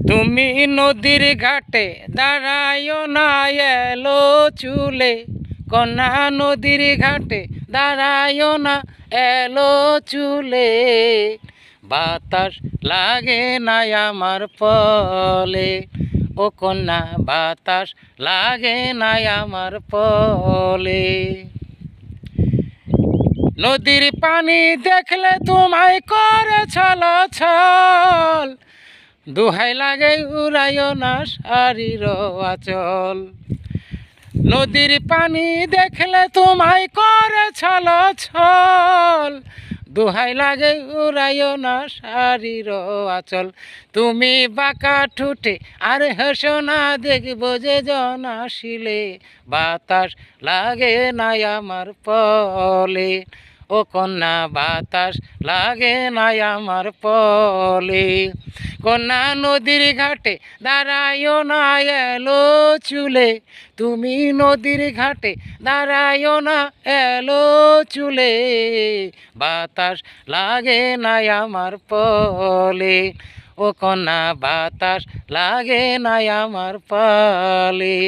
তুমি নদীর ঘাটে দাঁড়ায়ও না এলো চুলে, কন্যা নদীর ঘাটে দাঁড়ায়ও না এলো চুলে। বাতাস লাগে না আমার পলে, ও কন্যা বাতাস লাগে না আমার পলে। নদীর পানি দেখলে তোমায় করে ছলছল, দোহাই লাগে উড়াইও না শাড়ির আঁচল। নদীর পানি দেখলে তোমায় করে ছলছল, দোহাই লাগে উড়াইও না শাড়ির আঁচল। তুমি বাঁকা ঠুটে আর হেসো না, দেখবো যে জন আসিলে। বাতাস লাগে না আমার পলে, ও কন্যা বাতাস লাগে না আমার পলে। কন্যা নদীর ঘাটে দাঁড়ায়ও না এলো চুলে, তুমি নদীর ঘাটে দাঁড়ায়ও না এলো চুলে। বাতাস লাগে না আমার পলে, ও কন্যা বাতাস লাগে না আমার পলে।